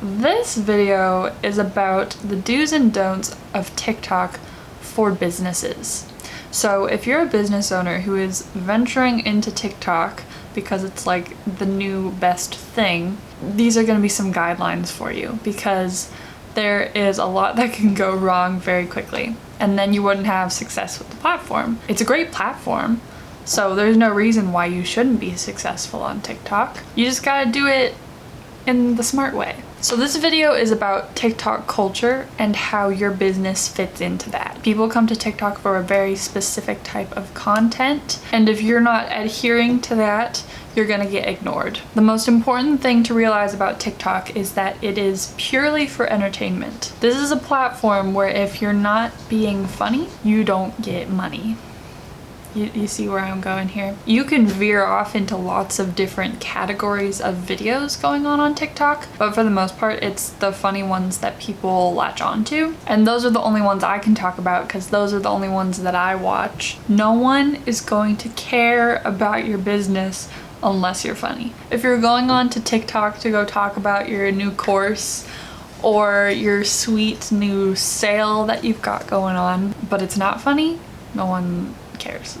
This video is about the do's and don'ts of TikTok for businesses. So if you're a business owner who is venturing into TikTok because it's like the new best thing, these are going to be some guidelines for you because there is a lot that can go wrong very quickly, and then you wouldn't have success with the platform. It's a great platform, so there's no reason why you shouldn't be successful on TikTok. You just gotta do it in the smart way. So this video is about TikTok culture and how your business fits into that. People come to TikTok for a very specific type of content, and if you're not adhering to that, you're gonna get ignored. The most important thing to realize about TikTok is that it is purely for entertainment. This is a platform where if you're not being funny, you don't get money. You see where I'm going here? You can veer off into lots of different categories of videos going on TikTok, but for the most part, it's the funny ones that people latch onto. And those are the only ones I can talk about because those are the only ones that I watch. No one is going to care about your business unless you're funny. If you're going on to TikTok to go talk about your new course or your sweet new sale that you've got going on, but it's not funny, no one cares.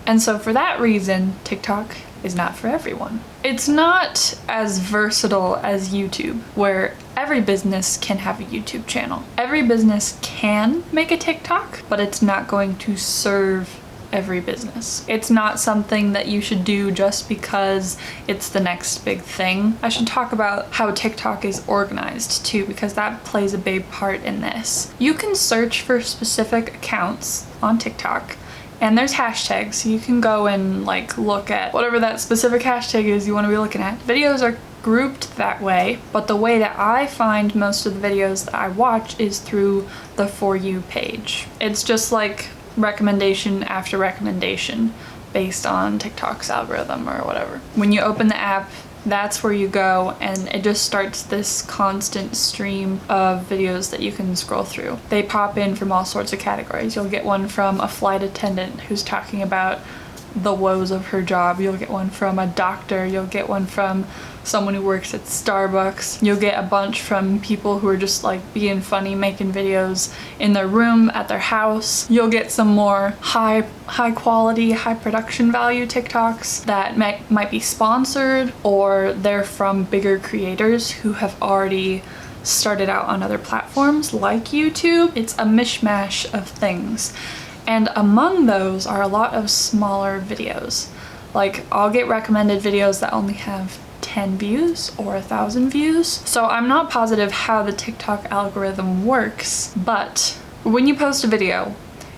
And so for that reason, TikTok is not for everyone. It's not as versatile as YouTube, where every business can have a YouTube channel. Every business can make a TikTok, but it's not going to serve every business. It's not something that you should do just because it's the next big thing. I should talk about how TikTok is organized too, because that plays a big part in this. You can search for specific accounts on TikTok, and there's hashtags, so you can go and like look at whatever that specific hashtag is you want to be looking at. Videos are grouped that way, but the way that I find most of the videos that I watch is through the For You page. It's just like recommendation after recommendation based on TikTok's algorithm or whatever. When you open the app, that's where you go, and it just starts this constant stream of videos that you can scroll through. They pop in from all sorts of categories. You'll get one from a flight attendant who's talking about the woes of her job. You'll get one from a doctor. You'll get one from someone who works at Starbucks. You'll get a bunch from people who are just like being funny, making videos in their room, at their house. You'll get some more high quality, high production value TikToks that might be sponsored, or they're from bigger creators who have already started out on other platforms like YouTube. It's a mishmash of things. And among those are a lot of smaller videos. Like, I'll get recommended videos that only have 10 views or 1,000 views. So I'm not positive how the TikTok algorithm works, but when you post a video,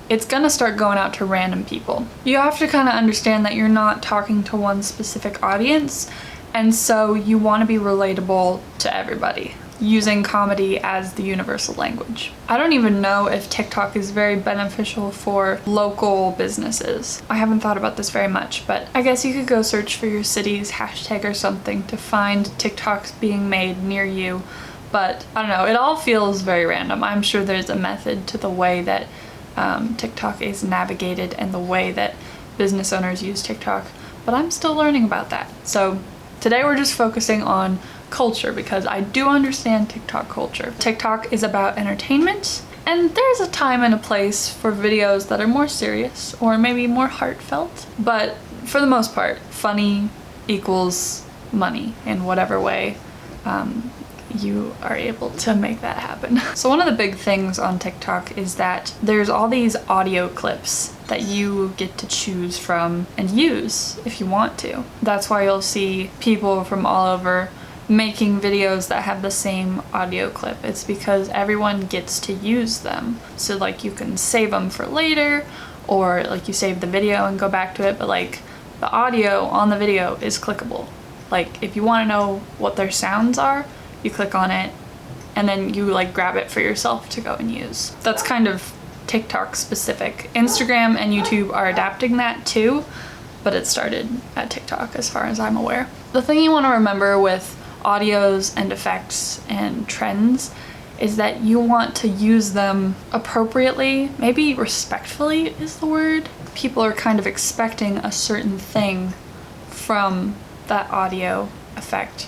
it's gonna start going out to random people. You have to kind of understand that you're not talking to one specific audience, and so you want to be relatable to everybody, using comedy as the universal language. I don't even know if TikTok is very beneficial for local businesses. I haven't thought about this very much, but I guess you could go search for your city's hashtag or something to find TikToks being made near you. But I don't know, it all feels very random. I'm sure there's a method to the way that TikTok is navigated and the way that business owners use TikTok, but I'm still learning about that. So today we're just focusing on culture because I do understand TikTok culture. TikTok is about entertainment, and there's a time and a place for videos that are more serious or maybe more heartfelt, but for the most part, funny equals money in whatever way you are able to make that happen. So one of the big things on TikTok is that there's all these audio clips that you get to choose from and use if you want to. That's why you'll see people from all over making videos that have the same audio clip. It's because everyone gets to use them. So like you can save them for later, or like you save the video and go back to it, but like the audio on the video is clickable. Like if you want to know what their sounds are, you click on it and then you like grab it for yourself to go and use. That's kind of TikTok specific. Instagram and YouTube are adapting that too, but it started at TikTok as far as I'm aware. The thing you want to remember with audios and effects and trends is that you want to use them appropriately, maybe respectfully is the word. People are kind of expecting a certain thing from that audio effect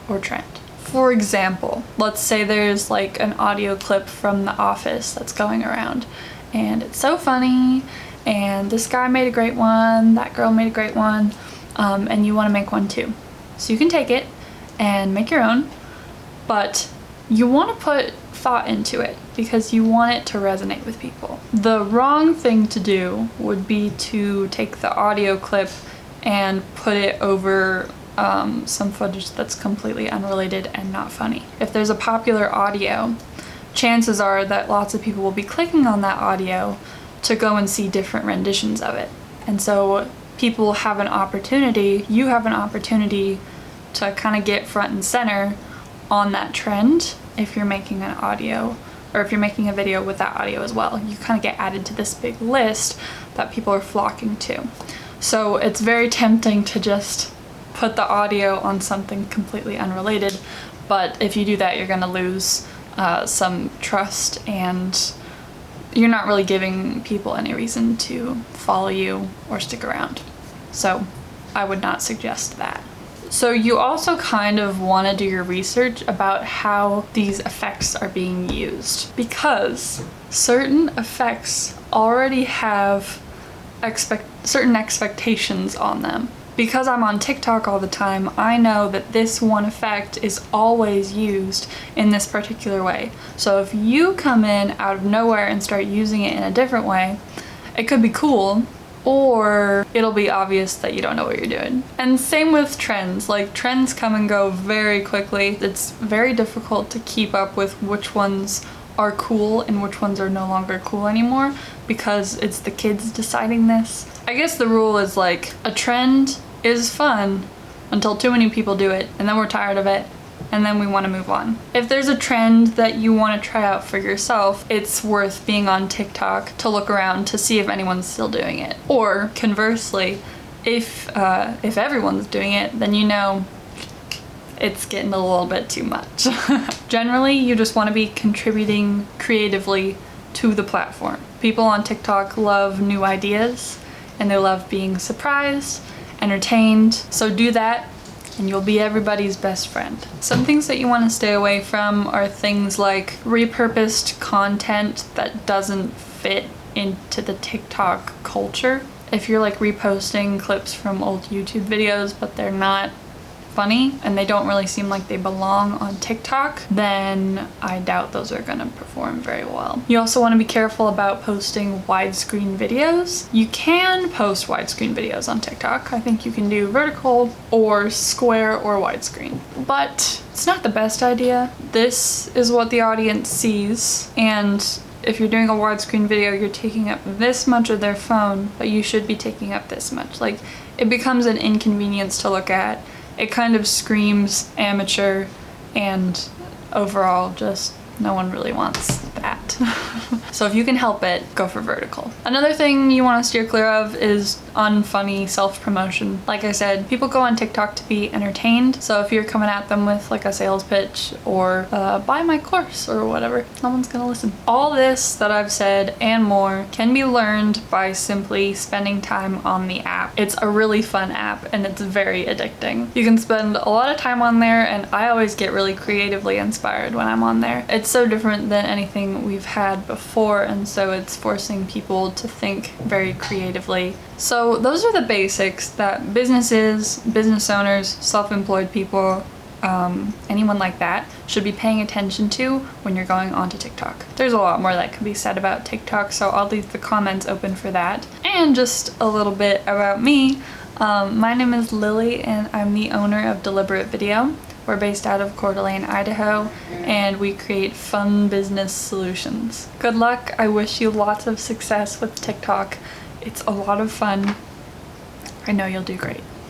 or trend. For example, let's say there's like an audio clip from The Office that's going around, and it's so funny, and this guy made a great one, that girl made a great one, and you want to make one too. So you can take it and make your own, but you want to put thought into it because you want it to resonate with people. The wrong thing to do would be to take the audio clip and put it over some footage that's completely unrelated and not funny. If there's a popular audio, chances are that lots of people will be clicking on that audio to go and see different renditions of it. And so people have an opportunity, you have an opportunity to kind of get front and center on that trend if you're making an audio, or if you're making a video with that audio as well. You kind of get added to this big list that people are flocking to. So it's very tempting to just put the audio on something completely unrelated, but if you do that, you're gonna lose some trust, and you're not really giving people any reason to follow you or stick around. So I would not suggest that. So you also kind of want to do your research about how these effects are being used, because certain effects already have certain expectations on them. Because I'm on TikTok all the time, I know that this one effect is always used in this particular way. So if you come in out of nowhere and start using it in a different way, it could be cool, or it'll be obvious that you don't know what you're doing. And same with trends. Like, trends come and go very quickly. It's very difficult to keep up with which ones are cool and which ones are no longer cool anymore, because it's the kids deciding this. I guess the rule is like, a trend is fun until too many people do it, and then we're tired of it, and then we want to move on. If there's a trend that you want to try out for yourself, it's worth being on TikTok to look around to see if anyone's still doing it. Or conversely, if everyone's doing it, then you know it's getting a little bit too much. Generally, you just want to be contributing creatively to the platform. People on TikTok love new ideas, and they love being surprised, entertained. So do that, and you'll be everybody's best friend. Some things that you want to stay away from are things like repurposed content that doesn't fit into the TikTok culture. If you're like reposting clips from old YouTube videos, but they're not funny and they don't really seem like they belong on TikTok, then I doubt those are gonna perform very well. You also want to be careful about posting widescreen videos. You can post widescreen videos on TikTok. I think you can do vertical or square or widescreen, but it's not the best idea. This is what the audience sees, and if you're doing a widescreen video, you're taking up this much of their phone, but you should be taking up this much. Like, it becomes an inconvenience to look at. It kind of screams amateur, and overall just no one really wants that. So if you can help it, go for vertical. Another thing you want to steer clear of is unfunny self-promotion. Like I said, people go on TikTok to be entertained, so if you're coming at them with like a sales pitch or buy my course or whatever, no one's gonna listen. All this that I've said and more can be learned by simply spending time on the app. It's a really fun app, and it's very addicting. You can spend a lot of time on there, and I always get really creatively inspired when I'm on there. It's so different than anything we've had before, and so it's forcing people to think very creatively. So those are the basics that businesses, business owners, self-employed people, anyone like that should be paying attention to when you're going onto TikTok. There's a lot more that could be said about TikTok, so I'll leave the comments open for that. And just a little bit about me. My name is Lily, and I'm the owner of Deliberate Video. We're based out of Coeur d'Alene, Idaho, and we create fun business solutions. Good luck. I wish you lots of success with TikTok. It's a lot of fun. I know you'll do great.